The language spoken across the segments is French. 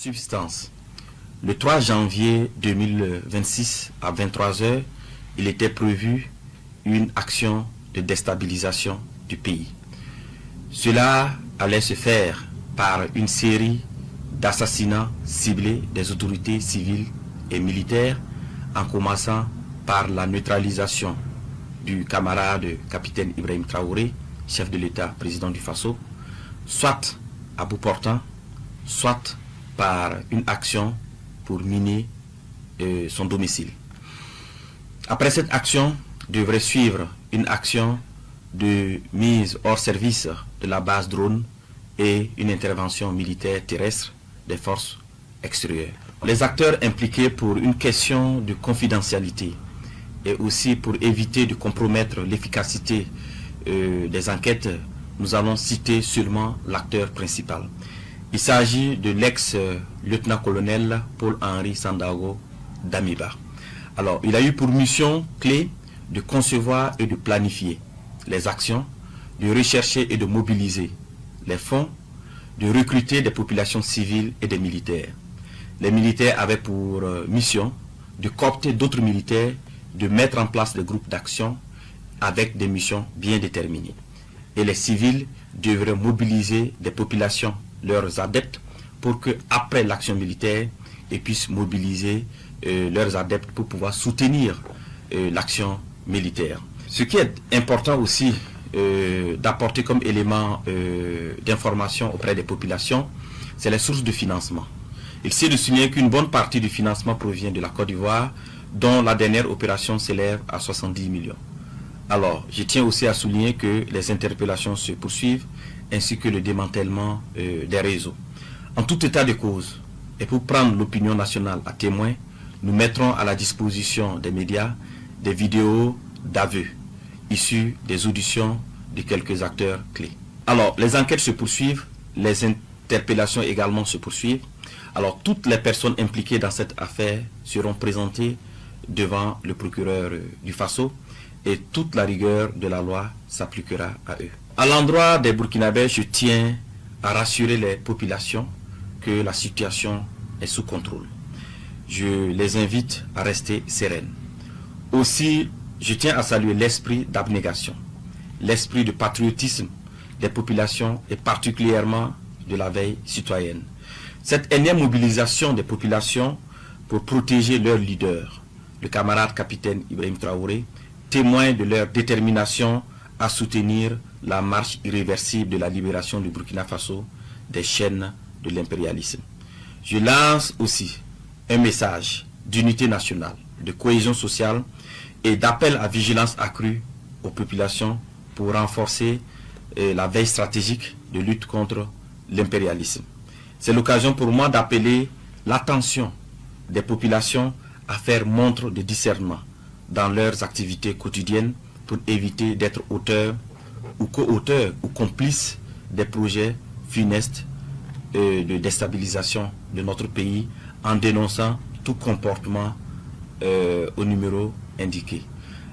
Substance. Le 3 janvier 2026 à 23h, il était prévu une action de déstabilisation du pays. Cela allait se faire par une série d'assassinats ciblés des autorités civiles et militaires, en commençant par la neutralisation du camarade capitaine Ibrahim Traoré, chef de l'État, président du Faso, soit à bout portant, soit par une action pour miner son domicile. Après cette action, devrait suivre une action de mise hors service de la base drone et une intervention militaire terrestre des forces extérieures. Les acteurs impliqués pour une question de confidentialité et aussi pour éviter de compromettre l'efficacité des enquêtes, nous allons citer seulement l'acteur principal. Il s'agit de l'ex-lieutenant-colonel Paul-Henri Sandaogo Damiba. Alors, il a eu pour mission clé de concevoir et de planifier les actions, de rechercher et de mobiliser les fonds, de recruter des populations civiles et des militaires. Les militaires avaient pour mission de coopter d'autres militaires, de mettre en place des groupes d'action avec des missions bien déterminées. Et les civils devraient mobiliser des populations, leurs adeptes, pour que après l'action militaire, ils puissent mobiliser leurs adeptes pour pouvoir soutenir l'action militaire. Ce qui est important aussi d'apporter comme élément d'information auprès des populations, c'est les sources de financement. Il s'est de souligner qu'une bonne partie du financement provient de la Côte d'Ivoire, dont la dernière opération s'élève à 70 millions. Alors, je tiens aussi à souligner que les interpellations se poursuivent, ainsi que le démantèlement des réseaux. En tout état de cause, et pour prendre l'opinion nationale à témoin, nous mettrons à la disposition des médias des vidéos d'aveux issus des auditions de quelques acteurs clés. Alors, les enquêtes se poursuivent, les interpellations également se poursuivent. Alors, toutes les personnes impliquées dans cette affaire seront présentées devant le procureur du Faso et toute la rigueur de la loi s'appliquera à eux. À l'endroit des Burkinabés, je tiens à rassurer les populations que la situation est sous contrôle. Je les invite à rester sereines. Aussi, je tiens à saluer l'esprit d'abnégation, l'esprit de patriotisme des populations et particulièrement de la veille citoyenne. Cette énième mobilisation des populations pour protéger leur leader, le camarade capitaine Ibrahim Traoré, témoin de leur détermination à soutenir la marche irréversible de la libération du Burkina Faso des chaînes de l'impérialisme. Je lance aussi un message d'unité nationale, de cohésion sociale et d'appel à vigilance accrue aux populations pour renforcer la veille stratégique de lutte contre l'impérialisme. C'est l'occasion pour moi d'appeler l'attention des populations à faire montre de discernement dans leurs activités quotidiennes pour éviter d'être auteurs ou co-auteurs ou complices des projets funestes de déstabilisation de notre pays en dénonçant tout comportement au numéro indiqué.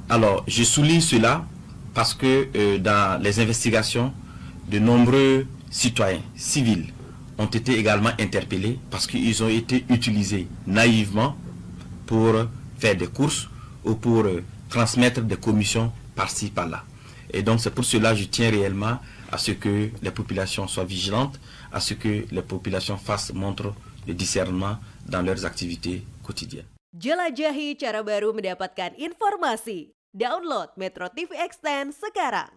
Alors, je souligne cela parce que dans les investigations, de nombreux citoyens civils ont été également interpellés parce qu'ils ont été utilisés naïvement pour faire des courses ou pour transmettre des commissions par-ci, par-là. Et donc c'est pour cela que je tiens réellement à ce que les populations soient vigilantes, à ce que les populations fassent montre de discernement dans leurs activités quotidiennes. Jelajahi cara baru mendapatkan informasi. Download Metro TV Extend sekarang.